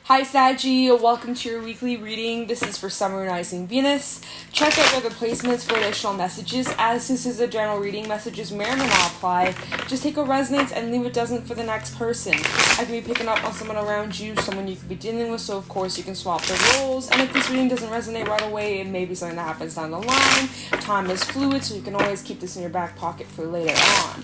Hi Saggy, welcome to your weekly reading. This is for Summer Rising Venus. Check out other placements for additional messages. As this is a general reading, messages may or may not apply. Just take what resonates and leave what doesn't for the next person. I could be picking up on someone around you, someone you could be dealing with, so of course you can swap the roles. And if this reading doesn't resonate right away, it may be something that happens down the line. Time is fluid, so you can always keep this in your back pocket for later on.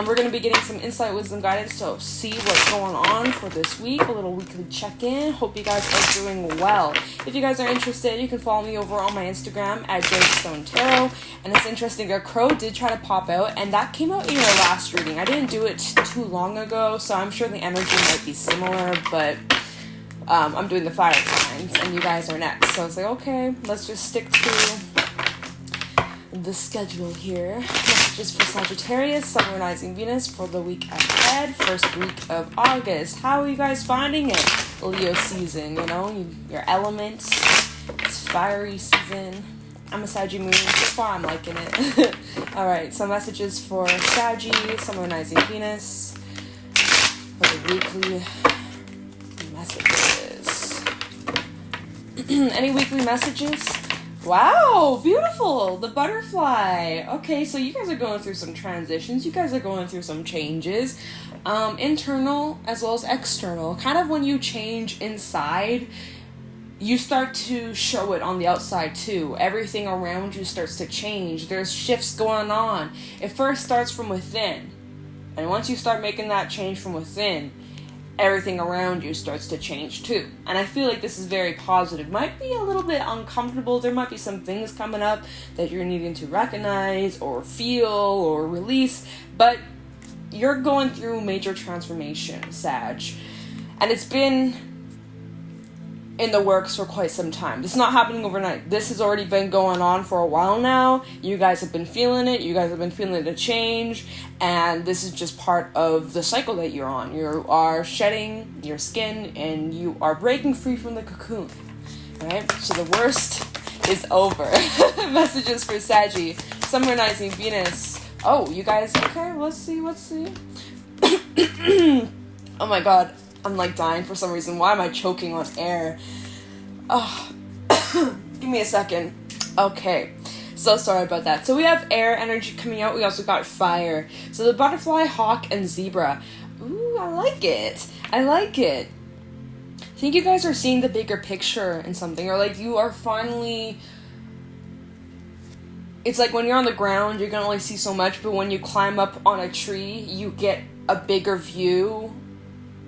We're going to be getting some insight, wisdom, guidance, so see what's going on for this week. A little weekly check-in. Hope you guys are doing well. If you guys are interested, you can follow me over on my Instagram at Weatherstone Tarot. And it's interesting, a crow did try to pop out, and that came out in your last reading. I didn't do it too long ago, so I'm sure the energy might be similar, but I'm doing the fire signs, and you guys are next. So it's like, okay, let's just stick to the schedule here. Messages for Sagittarius, Sun, Rising Venus for the week ahead, first week of August. How are you guys finding it? Leo season, you know, your elements. It's fiery season. I'm a Saggy moon, so far I'm liking it. Alright, so messages for Saggy, Sun, Rising Venus for the weekly messages. Any weekly messages? Wow, beautiful. The butterfly. Okay, so you guys are going through some transitions. You guys are going through some changes. Internal as well as external. Kind of when you change inside, you start to show it on the outside too. Everything around you starts to change. There's shifts going on. It first starts from within. And once you start making that change from within, everything around you starts to change too. And I feel like this is very positive. Might be a little bit uncomfortable. There might be some things coming up that you're needing to recognize or feel or release, but you're going through major transformation, Sag. And it's been in the works for quite some time. This is not happening overnight. This has already been going on for a while now. You guys have been feeling it. You guys have been feeling the change. And this is just part of the cycle that you're on. You are shedding your skin and you are breaking free from the cocoon. Right? So the worst is over. Messages for Saggy. Summer, Rising Venus. Oh, you guys, okay, let's see. Oh my god, I'm like dying for some reason. Why am I choking on air? Oh, give me a second. Okay, so sorry about that. So we have air energy coming out. We also got fire. So the butterfly, hawk, and zebra. Ooh, I like it. I think you guys are seeing the bigger picture in something, or like you are finally... It's like when you're on the ground, you can only see so much, but when you climb up on a tree, you get a bigger view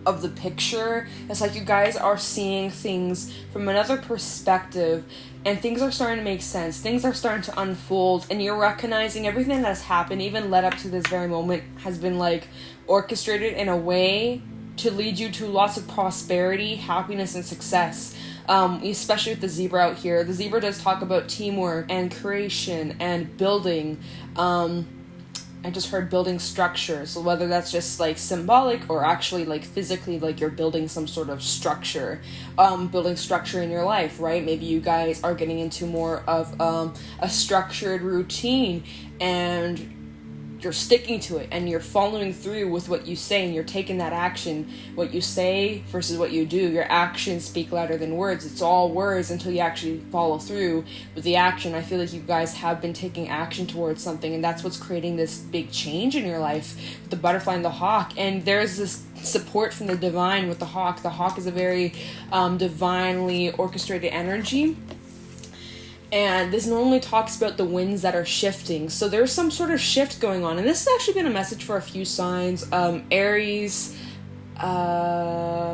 of the picture. It's like you guys are seeing things from another perspective, and things are starting to make sense. Things are starting to unfold, and you're recognizing everything that's happened, even led up to this very moment, has been like orchestrated in a way to lead you to lots of prosperity, happiness, and success. Especially with the zebra out here. The zebra does talk about teamwork and creation and building. I just heard building structure. So whether that's just like symbolic or actually like physically, like you're building some sort of structure, building structure in your life, right? Maybe you guys are getting into more of a structured routine, and you're sticking to it and you're following through with what you say, and you're taking that action. What you say versus what you do, your actions speak louder than words. It's all words until you actually follow through with the action. I feel like you guys have been taking action towards something, and that's what's creating this big change in your life with the butterfly and the hawk. And there's this support from the divine with the hawk. The hawk is a very divinely orchestrated energy. And this normally talks about the winds that are shifting. So there's some sort of shift going on. And this has actually been a message for a few signs. Aries,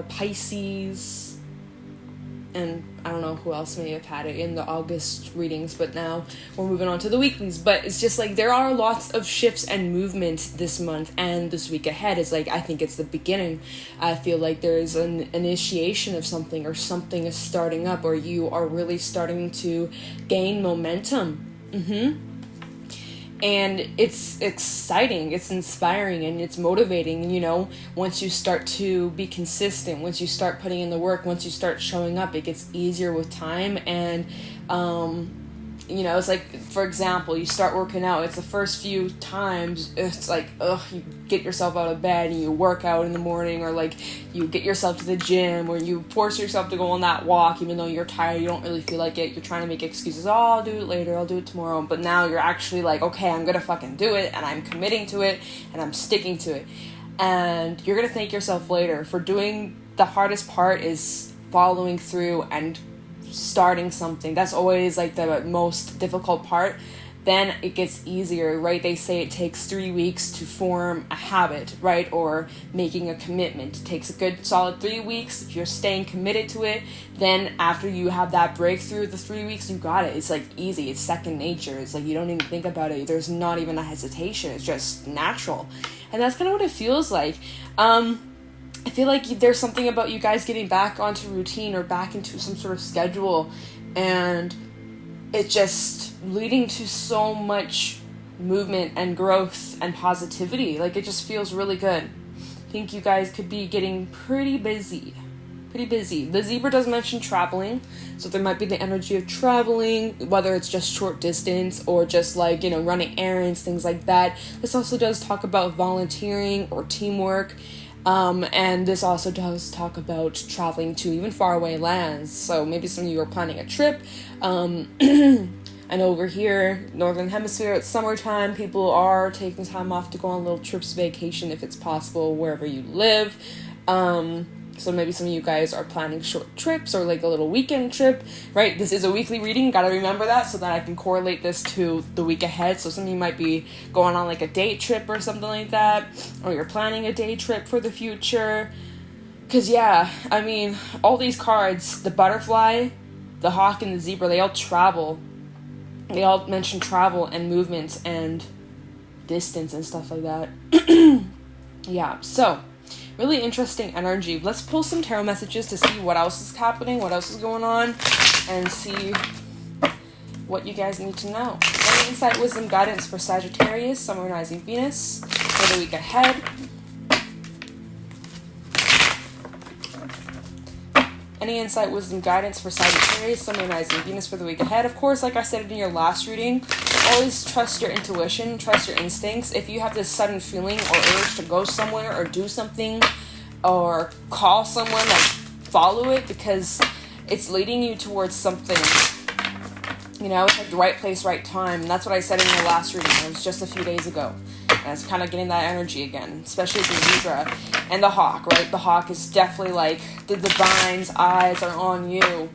Pisces, and I don't know who else may have had it in the August readings, but now we're moving on to the weeklies. But it's just like there are lots of shifts and movement this month, and this week ahead is like, I think it's the beginning. I feel like there's an initiation of something, or something is starting up, or you are really starting to gain momentum. And it's exciting, it's inspiring, and it's motivating, you know. Once you start to be consistent, once you start putting in the work, once you start showing up, it gets easier with time, and You know, it's like, for example, you start working out. It's the first few times, it's like, ugh, you get yourself out of bed and you work out in the morning, or like you get yourself to the gym, or you force yourself to go on that walk even though you're tired, you don't really feel like it, you're trying to make excuses, oh, I'll do it later, I'll do it tomorrow, but now you're actually like, okay, I'm gonna fucking do it, and I'm committing to it, and I'm sticking to it, and you're gonna thank yourself later for doing. The hardest part is following through and starting something. That's always like the most difficult part. Then it gets easier, right? They say it takes 3 weeks to form a habit, right? Or making a commitment. It takes a good solid 3 weeks. If you're staying committed to it, then after you have that breakthrough, the 3 weeks, you got it. It's like easy. It's second nature. It's like you don't even think about it. There's not even a hesitation. It's just natural. And that's kind of what it feels like. I feel like there's something about you guys getting back onto routine or back into some sort of schedule, and it's just leading to so much movement and growth and positivity. Like, it just feels really good. I think you guys could be getting pretty busy. The zebra does mention traveling, so there might be the energy of traveling, whether it's just short distance or just like, you know, running errands, things like that. This also does talk about volunteering or teamwork. And this also does talk about traveling to even faraway lands. So maybe some of you are planning a trip. And over here, Northern Hemisphere, it's summertime. People are taking time off to go on little trips, vacation, if it's possible, wherever you live. So maybe some of you guys are planning short trips or like a little weekend trip, right? This is a weekly reading. Gotta remember that so that I can correlate this to the week ahead. So some of you might be going on like a day trip or something like that, or you're planning a day trip for the future. Because, yeah, I mean, all these cards, the butterfly, the hawk, and the zebra, they all travel. They all mention travel and movement and distance and stuff like that. Yeah, so really interesting energy. Let's pull some tarot messages to see what else is happening, what else is going on, and see what you guys need to know. Any insight, wisdom, guidance for Sagittarius, Sun, Moon, Rising, Venus for the week ahead. Any insight, wisdom, guidance for Sagittarius, Sun, Moon, Rising, Venus for the week ahead. Of course, like I said in your last reading, always trust your intuition, trust your instincts. If you have this sudden feeling or urge to go somewhere or do something or call someone, like, follow it, because it's leading you towards something. You know, it's like the right place, right time. And that's what I said in your last reading. It was just a few days ago. And it's kind of getting that energy again, especially the zebra and the hawk, right? The hawk is definitely like the divine's eyes are on you.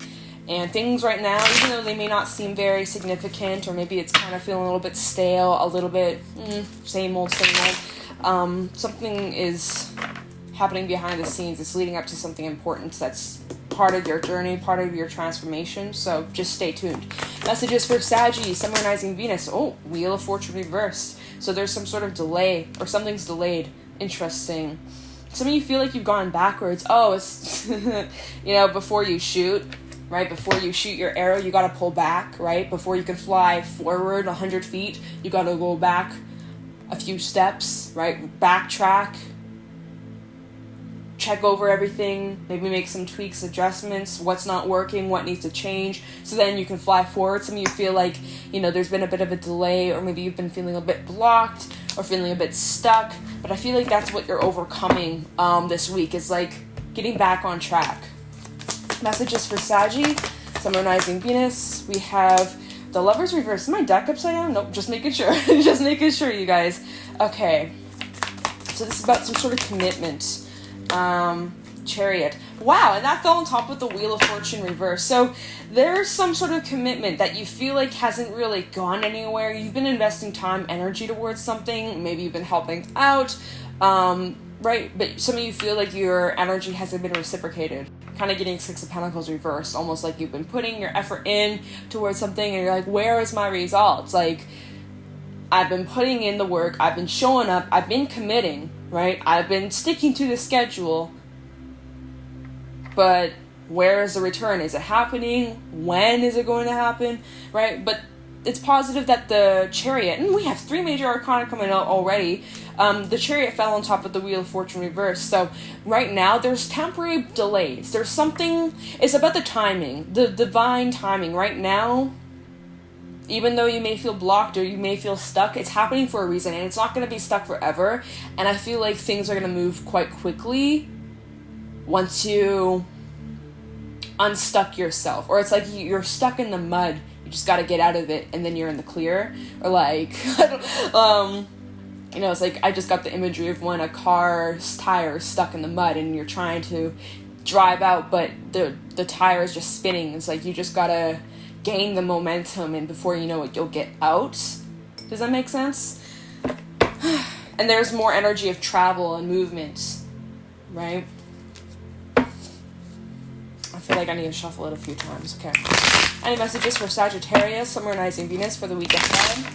And things right now, even though they may not seem very significant, or maybe it's kind of feeling a little bit stale, a little bit same old, something is happening behind the scenes. It's leading up to something important that's part of your journey, part of your transformation. So just stay tuned. Messages for Sagittarius, Sun, Moon, Rising, Venus. Oh, Wheel of Fortune reversed. So there's some sort of delay, or something's delayed. Interesting. Some of you feel like you've gone backwards. Oh, it's, you know, before you shoot, right? Before you shoot your arrow, you got to pull back, right? Before you can fly forward 100 feet, you got to go back a few steps, right? Backtrack. Check over everything, maybe make some tweaks, adjustments, what's not working, what needs to change, so then you can fly forward. Some of you feel like, you know, there's been a bit of a delay, or maybe you've been feeling a bit blocked or feeling a bit stuck, but I feel like that's what you're overcoming this week, is like getting back on track. Messages for Saggy, Sun, Moon, Rising, Venus. We have the Lovers reverse. Is my deck upside down? Nope, just making sure. Just making sure, you guys. Okay, so this is about some sort of commitment. Chariot. Wow, and that fell on top of the Wheel of Fortune reverse. So there's some sort of commitment that you feel like hasn't really gone anywhere. You've been investing time, energy towards something. Maybe you've been helping out, right? But some of you feel like your energy hasn't been reciprocated. Kind of getting Six of Pentacles reversed, almost like you've been putting your effort in towards something and you're like, where is my results? Like, I've been putting in the work, I've been showing up, I've been committing, right? I've been sticking to the schedule, but where is the return? Is it happening? When is it going to happen? Right? But it's positive that the Chariot, and we have 3 major arcana coming out already. The Chariot fell on top of the Wheel of Fortune reverse. So right now there's temporary delays. There's something, it's about the timing, the divine timing. Right now even though you may feel blocked or you may feel stuck, it's happening for a reason, and it's not going to be stuck forever. And I feel like things are going to move quite quickly once you unstuck yourself. Or it's like you're stuck in the mud, you just got to get out of it, and then you're in the clear. Or like, you know, it's like, I just got the imagery of when a car's tire is stuck in the mud and you're trying to drive out, but the tire is just spinning. It's like, you just gotta gain the momentum, and before you know it, you'll get out. Does that make sense? And there's more energy of travel and movement, right? I feel like I need to shuffle it a few times. Okay. Any messages for Sagittarius, Sun, Moon, Rising, Venus for the week ahead?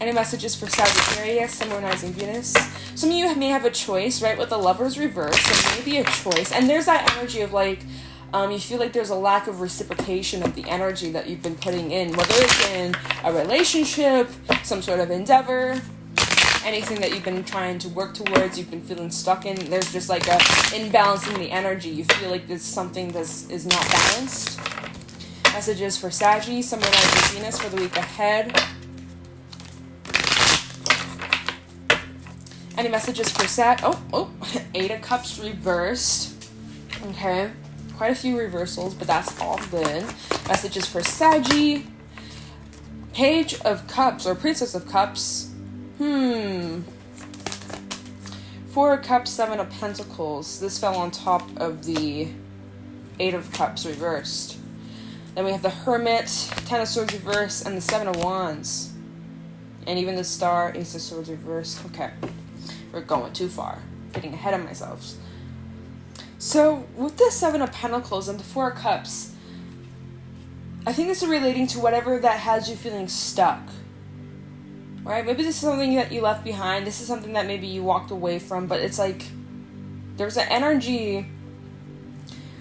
Any messages for Sagittarius, Sun, Moon, Rising, Venus? Some of you may have a choice, right? With the Lover's reverse, there may be a choice. And there's that energy of like, you feel like there's a lack of reciprocation of the energy that you've been putting in, whether it's in a relationship, some sort of endeavor, anything that you've been trying to work towards, you've been feeling stuck in. There's just like a imbalance in the energy. You feel like there's something that is not balanced. Messages for Saggy, Sun, Moon, Rising, Venus for the week ahead. Any messages for Sag? Oh, 8 of Cups reversed. Okay. Quite a few reversals, but that's all good. Messages for Saggy. Page of Cups, or Princess of Cups. 4 of Cups, 7 of Pentacles. This fell on top of the 8 of Cups reversed. Then we have the Hermit, 10 of Swords reversed, and the 7 of Wands. And even the Star, Ace of Swords reversed. Okay. We're going too far. Getting ahead of myself. So, with the 7 of Pentacles and the 4 of Cups, I think this is relating to whatever that has you feeling stuck. Right? Maybe this is something that you left behind. This is something that maybe you walked away from. But it's like, there's an energy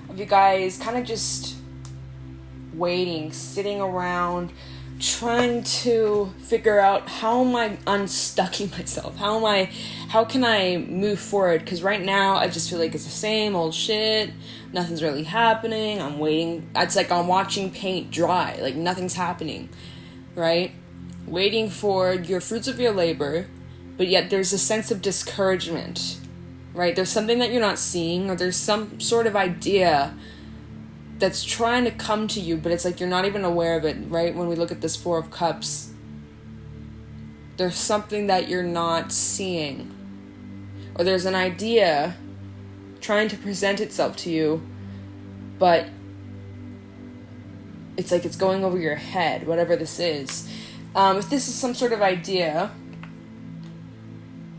of you guys kind of just waiting, sitting around, trying to figure out, how am I unstucking myself? How can I move forward? Because right now I just feel like it's the same old shit. Nothing's really happening. I'm waiting. It's like I'm watching paint dry. Like nothing's happening, right? Waiting for your fruits of your labor, but yet there's a sense of discouragement, right? There's something that you're not seeing, or there's some sort of idea that's trying to come to you, but it's like you're not even aware of it, right? When we look at this 4 of Cups, there's something that you're not seeing, or there's an idea trying to present itself to you, but it's like it's going over your head, whatever this is. If this is some sort of idea,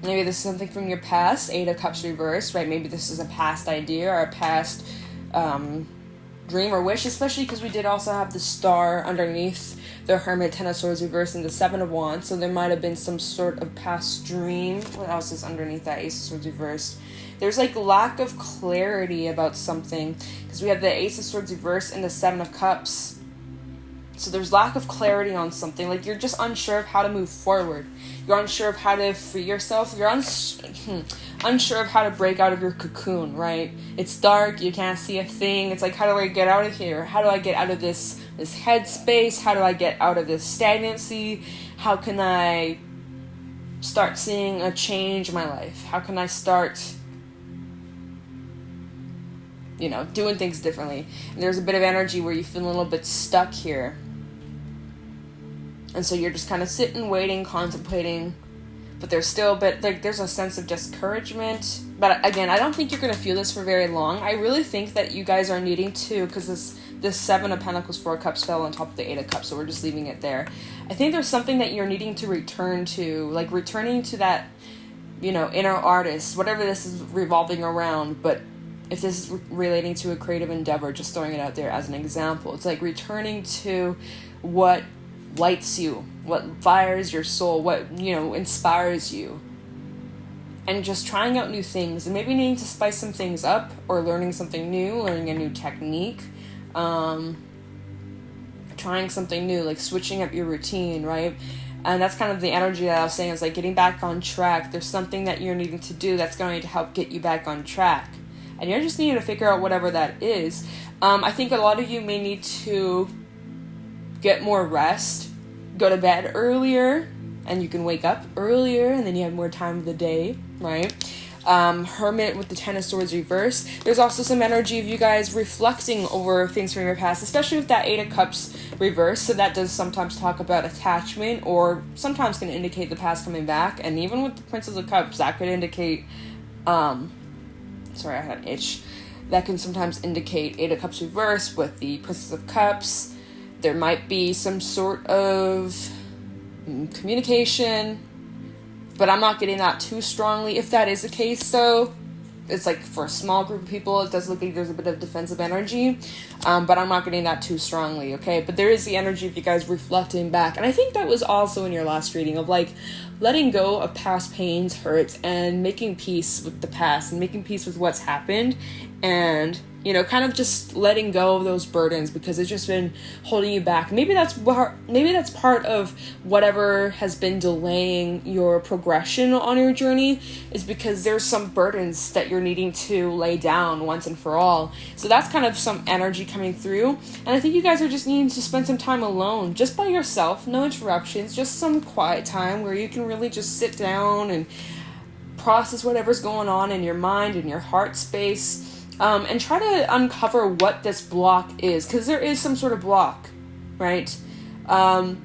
maybe this is something from your past, 8 of Cups reversed, right? Maybe this is a past idea or a past dream or wish, especially because we did also have the Star underneath the Hermit, 10 of Swords reversed, and the 7 of Wands, so there might have been some sort of past dream. What else is underneath that Ace of Swords reversed? There's like lack of clarity about something, because we have the Ace of Swords reversed and the 7 of Cups. So there's lack of clarity on something. Like you're just unsure of how to move forward. You're unsure of how to free yourself. You're unsure of how to break out of your cocoon, right? It's dark. You can't see a thing. It's like, how do I get out of here? How do I get out of this headspace? How do I get out of this stagnancy? How can I start seeing a change in my life? How can I start, doing things differently? And there's a bit of energy where you feel a little bit stuck here. And so you're just kind of sitting, waiting, contemplating, but there's still a bit, like, there's a sense of discouragement. But again, I don't think you're going to feel this for very long. I really think that you guys are needing to, because this 7 of Pentacles, 4 of Cups fell on top of the 8 of Cups, so we're just leaving it there. I think there's something that you're needing to return to, like returning to that, inner artist, whatever this is revolving around. But if this is relating to a creative endeavor, just throwing it out there as an example, it's like returning to what lights you, what fires your soul, what inspires you, and just trying out new things, and maybe needing to spice some things up, or learning something new, learning a new technique, trying something new, like switching up your routine, right? And that's kind of the energy that I was saying, is like getting back on track. There's something that you're needing to do that's going to help get you back on track, and you're just needing to figure out whatever that is. I think a lot of you may need to get more rest, go to bed earlier, and you can wake up earlier, and then you have more time of the day, right? Hermit with the Ten of Swords reversed. There's also some energy of you guys reflecting over things from your past, especially with that Eight of Cups reversed. So that does sometimes talk about attachment, or sometimes can indicate the past coming back. And even with the Princess of Cups, that could indicate, sorry, I had an itch. That can sometimes indicate Eight of Cups reversed with the Princess of Cups. There might be some sort of communication, but I'm not getting that too strongly. If that is the case, though, it's like for a small group of people, it does look like there's a bit of defensive energy, but I'm not getting that too strongly, okay? But there is the energy of you guys reflecting back, and I think that was also in your last reading of, like, letting go of past pains, hurts, and making peace with the past, and making peace with what's happened, and, you know, kind of just letting go of those burdens because it's just been holding you back. Maybe that's part of whatever has been delaying your progression on your journey, is because there's some burdens that you're needing to lay down once and for all. So that's kind of some energy coming through. And I think you guys are just needing to spend some time alone, just by yourself, no interruptions, just some quiet time where you can really just sit down and process whatever's going on in your mind and your heart space. And try to uncover what this block is, because there is some sort of block, right? But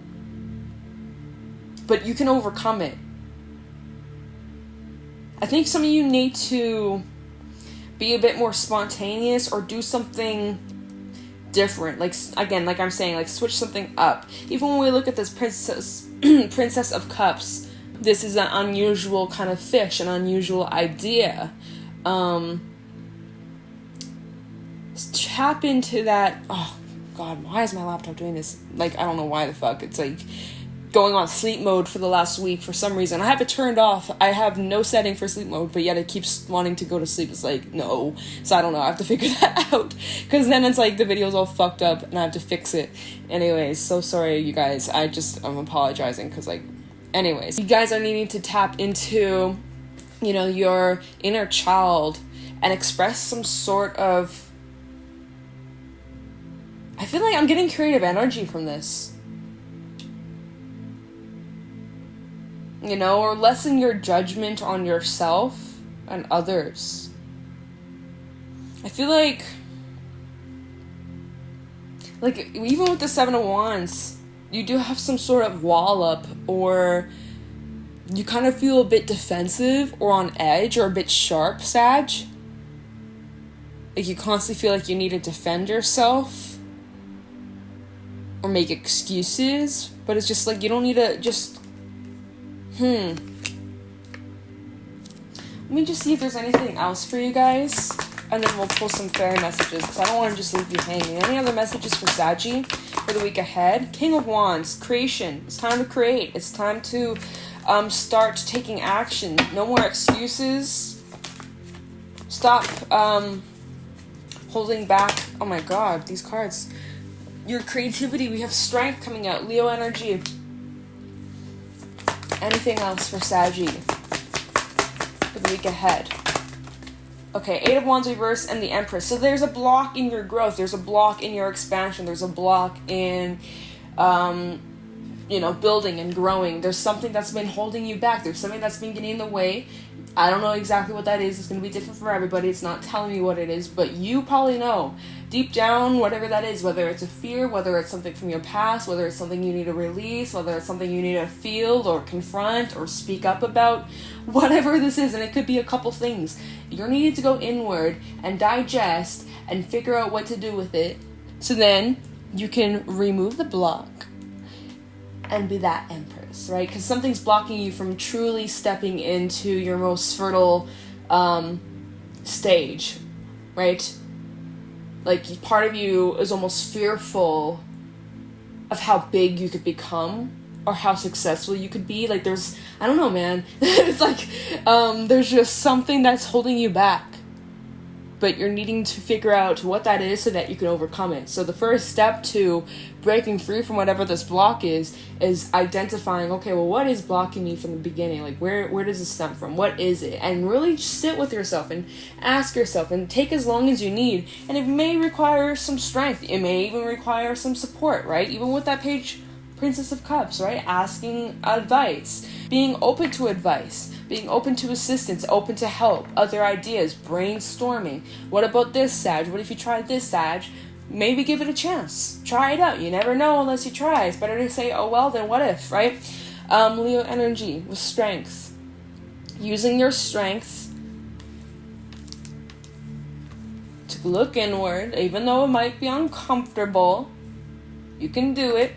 you can overcome it. I think some of you need to be a bit more spontaneous or do something different. Like, again, like I'm saying, like switch something up. Even when we look at this Princess of Cups, this is an unusual kind of fish, an unusual idea. Tap into that. Oh god, why is my laptop doing this? Like, I don't know why the fuck it's like going on sleep mode for the last week for some reason. I have it turned off. I have no setting for sleep mode, but yet it keeps wanting to go to sleep. It's like, no. So I don't know, I have to figure that out, because then it's like the video's all fucked up and I have to fix it. Anyways, so sorry you guys. I'm apologizing, because like, anyways, you guys are needing to tap into, you know, your inner child and express some sort of, I feel like I'm getting creative energy from this. You know, or lessen your judgment on yourself and others. I feel like even with the Seven of Wands, you do have some sort of wall up, or you kind of feel a bit defensive or on edge or a bit sharp, Sag. Like you constantly feel like you need to defend yourself or make excuses, but it's just like you don't need to just let me just see if there's anything else for you guys, and then we'll pull some fairy messages, because I don't want to just leave you hanging. Any other messages for Saggy for the week ahead? King of Wands, creation. It's time to create. It's time to start taking action. No more excuses. Stop holding back. Oh my god, these cards. Your creativity, we have strength coming out, Leo energy. Anything else for Saggy for the week ahead? Okay, Eight of Wands reverse and the Empress. So there's a block in your growth, there's a block in your expansion, there's a block in, building and growing. There's something that's been holding you back, there's something that's been getting in the way. I don't know exactly what that is. It's going to be different for everybody. It's not telling me what it is, but you probably know. Deep down, whatever that is, whether it's a fear, whether it's something from your past, whether it's something you need to release, whether it's something you need to feel or confront or speak up about, whatever this is, and it could be a couple things. You're needing to go inward and digest and figure out what to do with it, so then you can remove the block and be that Empress, right? Because something's blocking you from truly stepping into your most fertile stage, right? Like, part of you is almost fearful of how big you could become or how successful you could be. Like, there's, I don't know, man. It's like, there's just something that's holding you back. but you're needing to figure out what that is so that you can overcome it. So the first step to breaking free from whatever this block is identifying, okay, well, what is blocking me from the beginning? Like, where does this stem from? What is it? And really sit with yourself and ask yourself, and take as long as you need. And it may require some strength. It may even require some support, right? Even with that page, Princess of Cups, right? Asking advice, being open to advice, being open to assistance, open to help, other ideas, brainstorming. What about this, Sag? What if you tried this, Sag? Maybe give it a chance. Try it out. You never know unless you try. It's better to say, oh well, then what if, right? Leo energy with strength. Using your strength to look inward, even though it might be uncomfortable. You can do it.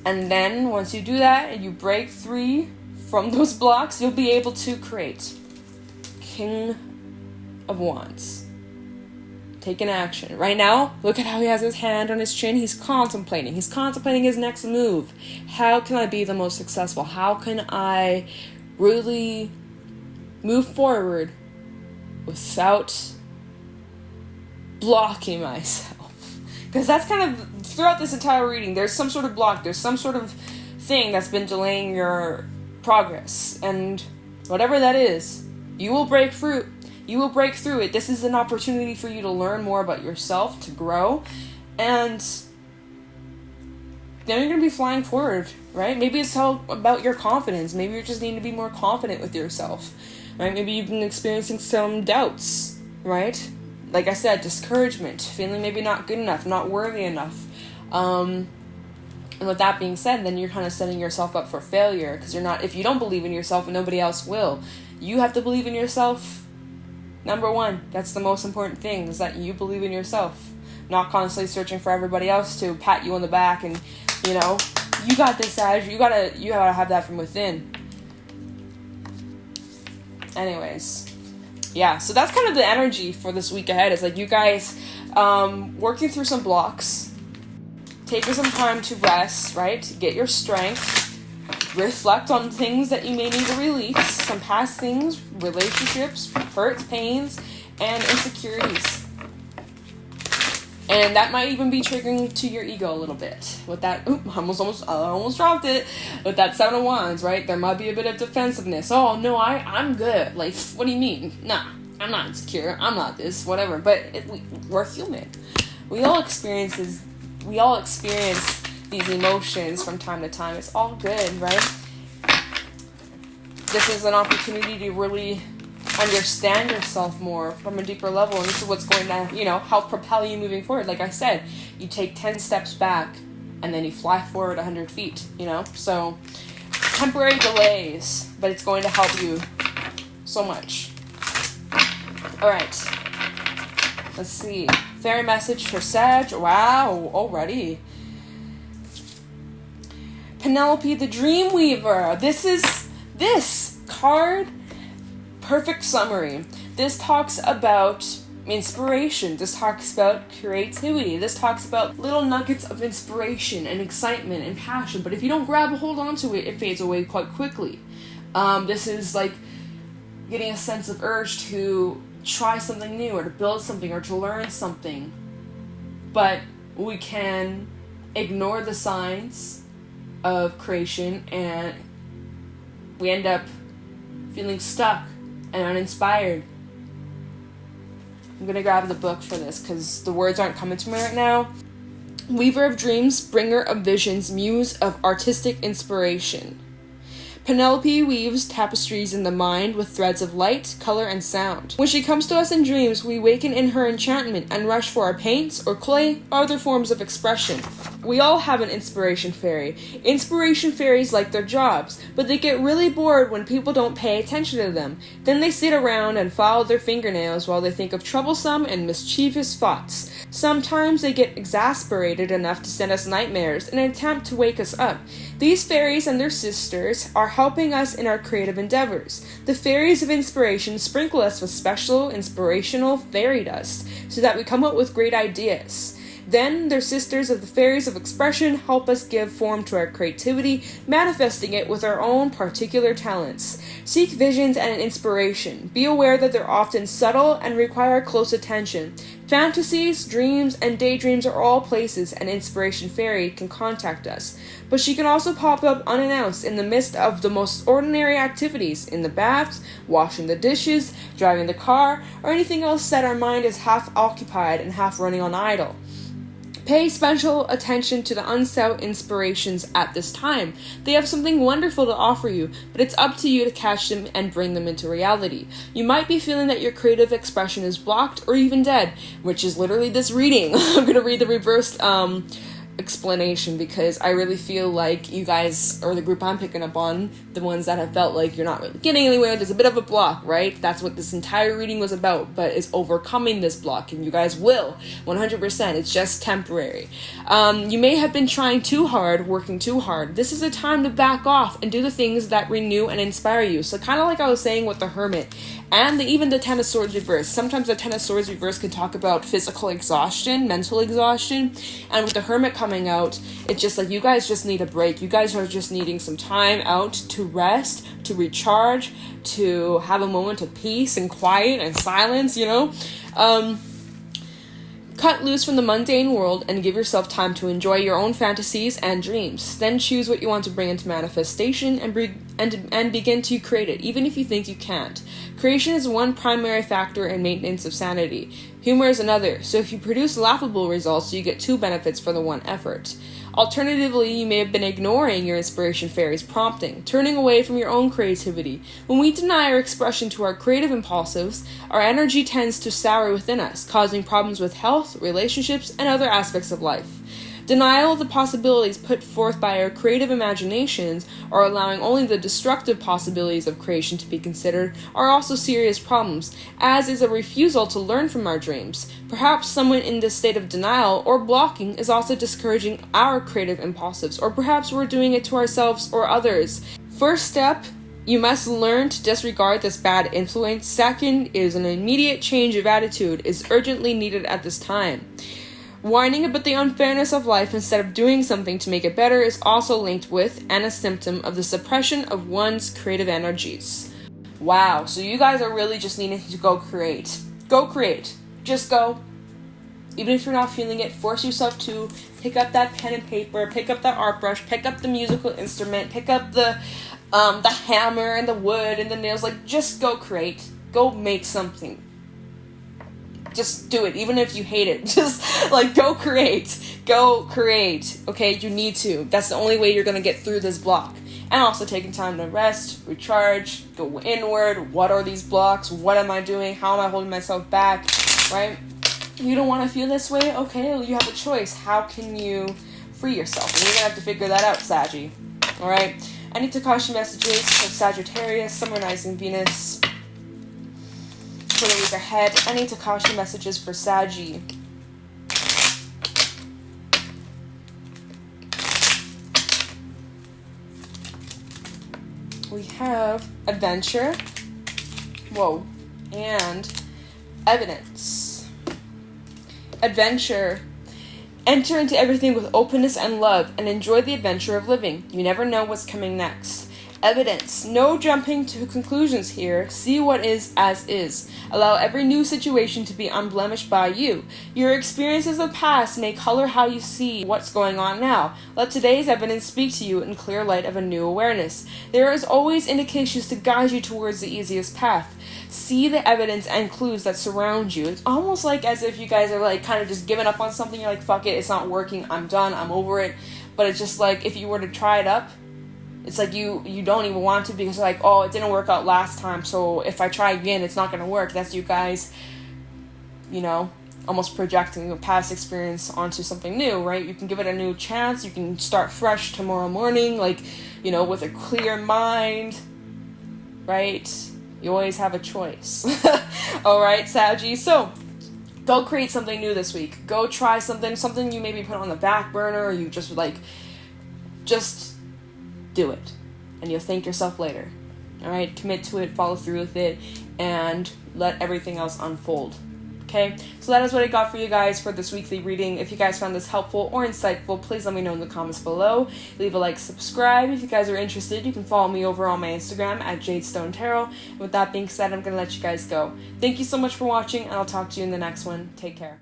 And then once you do that and you break free from those blocks, you'll be able to create. King of Wands. Taking action. Right now, look at how he has his hand on his chin. He's contemplating. He's contemplating his next move. How can I be the most successful? How can I really move forward without blocking myself? Because that's kind of, throughout this entire reading, there's some sort of block. There's some sort of thing that's been delaying your progress. And whatever that is, you will break through. You will break through it. This is an opportunity for you to learn more about yourself, to grow, and then you're going to be flying forward, right? Maybe it's all about your confidence. Maybe you just need to be more confident with yourself, right? Maybe you've been experiencing some doubts, right? Like I said, discouragement, feeling maybe not good enough, not worthy enough. And with that being said, then you're kind of setting yourself up for failure, because if you don't believe in yourself, nobody else will. You have to believe in yourself. Number one, that's the most important thing, is that you believe in yourself. Not constantly searching for everybody else to pat you on the back and, you got this, Sag. You gotta have that from within. Anyways, yeah, so that's kind of the energy for this week ahead. It's like you guys working through some blocks, taking some time to rest, right? Get your strength. Reflect on things that you may need to release, some past things, relationships, hurts, pains, and insecurities. And that might even be triggering to your ego a little bit. With that, I almost dropped it. With that Seven of Wands, right? There might be a bit of defensiveness. Oh, no, I'm good. Like, what do you mean? Nah, I'm not insecure. I'm not this, whatever. But we're human. We all experience these emotions from time to time. It's all good, right? This is an opportunity to really understand yourself more from a deeper level, and this is what's going to, help propel you moving forward. Like I said, you take 10 steps back and then you fly forward 100 feet, So temporary delays, but it's going to help you so much. All right. Let's see. Fairy message for Sag. Wow, already. Penelope the Dreamweaver. This card, perfect summary. This talks about inspiration. This talks about creativity. This talks about little nuggets of inspiration and excitement and passion. But if you don't grab a hold onto it, it fades away quite quickly. This is like getting a sense of urge to try something new, or to build something, or to learn something. But we can ignore the signs of creation, and we end up feeling stuck and uninspired. I'm gonna grab the book for this because the words aren't coming to me right now. Weaver of dreams, bringer of visions, muse of artistic inspiration. Penelope weaves tapestries in the mind with threads of light, color, and sound. When she comes to us in dreams, we waken in her enchantment and rush for our paints or clay or other forms of expression. We all have an inspiration fairy. Inspiration fairies like their jobs, but they get really bored when people don't pay attention to them. Then they sit around and file their fingernails while they think of troublesome and mischievous thoughts. Sometimes they get exasperated enough to send us nightmares in an attempt to wake us up. These fairies and their sisters are helping us in our creative endeavors. The fairies of inspiration sprinkle us with special inspirational fairy dust so that we come up with great ideas. Then, they're sisters of the fairies of expression, help us give form to our creativity, manifesting it with our own particular talents. Seek visions and inspiration. Be aware that they're often subtle and require close attention. Fantasies, dreams, and daydreams are all places an inspiration fairy can contact us, but she can also pop up unannounced in the midst of the most ordinary activities, in the bath, washing the dishes, driving the car, or anything else that our mind is half occupied and half running on idle. Pay special attention to the unsought inspirations at this time. They have something wonderful to offer you, but it's up to you to catch them and bring them into reality. You might be feeling that your creative expression is blocked or even dead, which is literally this reading. I'm going to read the reversed explanation because I really feel like you guys, or the group I'm picking up on, the ones that have felt like you're not really getting anywhere, there's a bit of a block, right? That's what this entire reading was about, but it's overcoming this block, and you guys will, 100%. It's just temporary. You may have been trying too hard, working too hard. This is a time to back off and do the things that renew and inspire you. So kind of like I was saying with the Hermit, and even the Ten of Swords reverse. Sometimes the Ten of Swords reverse can talk about physical exhaustion, mental exhaustion, and with the Hermit coming out, it's just like you guys just need a break. You guys are just needing some time out to rest, to recharge, to have a moment of peace and quiet and silence, you know? Cut loose from the mundane world and give yourself time to enjoy your own fantasies and dreams. Then choose what you want to bring into manifestation and begin to create it, even if you think you can't. Creation is one primary factor in maintenance of sanity. Humor is another, so if you produce laughable results, you get two benefits for the one effort. Alternatively, you may have been ignoring your inspiration fairy's prompting, turning away from your own creativity. When we deny our expression to our creative impulsives, our energy tends to sour within us, causing problems with health, relationships, and other aspects of life. Denial of the possibilities put forth by our creative imaginations, or allowing only the destructive possibilities of creation to be considered, are also serious problems, as is a refusal to learn from our dreams. Perhaps someone in this state of denial or blocking is also discouraging our creative impulsives, or perhaps we're doing it to ourselves or others. First step, you must learn to disregard this bad influence. Second is an immediate change of attitude is urgently needed at this time. Whining about the unfairness of life instead of doing something to make it better is also linked with and a symptom of the suppression of one's creative energies. Wow, so you guys are really just needing to go create. Go create. Just go. Even if you're not feeling it, force yourself to pick up that pen and paper, pick up that art brush, pick up the musical instrument, pick up the hammer and the wood and the nails. Like, just go create. Go make something. Just do it, even if you hate it. Just, like, go create. Go create. Okay, you need to. That's the only way you're going to get through this block. And also taking time to rest, recharge, go inward. What are these blocks? What am I doing? How am I holding myself back? Right? You don't want to feel this way? Okay, well, you have a choice. How can you free yourself? And you're going to have to figure that out, Saggy. Alright? Any Tikashi messages for Sagittarius, Summer Rising Venus, for the week ahead? Any Tikashi messages for Saggy? We have adventure, and evidence. Adventure. Enter into everything with openness and love and enjoy the adventure of living. You never know what's coming next. Evidence. No jumping to conclusions here. See what is as is. Allow every new situation to be unblemished by you. Your experiences of the past may color how you see what's going on now. Let today's evidence speak to you in clear light of a new awareness. There is always indications to guide you towards the easiest path. See the evidence and clues that surround you. It's almost like as if you guys are like kind of just giving up on something. You're like, fuck it, it's not working. I'm done. I'm over it. But it's just like if you were to try it up, it's like you don't even want to because like, oh, it didn't work out last time, so if I try again, it's not going to work. That's you guys, almost projecting your past experience onto something new, right? You can give it a new chance. You can start fresh tomorrow morning, with a clear mind, right? You always have a choice. All right, Saggy. So go create something new this week. Go try something you maybe put on the back burner, or you just do it, and you'll thank yourself later. All right, commit to it, follow through with it, and let everything else unfold. Okay, so that is what I got for you guys for this weekly reading. If you guys found this helpful or insightful, please let me know in the comments below. Leave a like, subscribe. If you guys are interested, you can follow me over on my Instagram at JadeStoneTarot. And with that being said, I'm going to let you guys go. Thank you so much for watching, and I'll talk to you in the next one. Take care.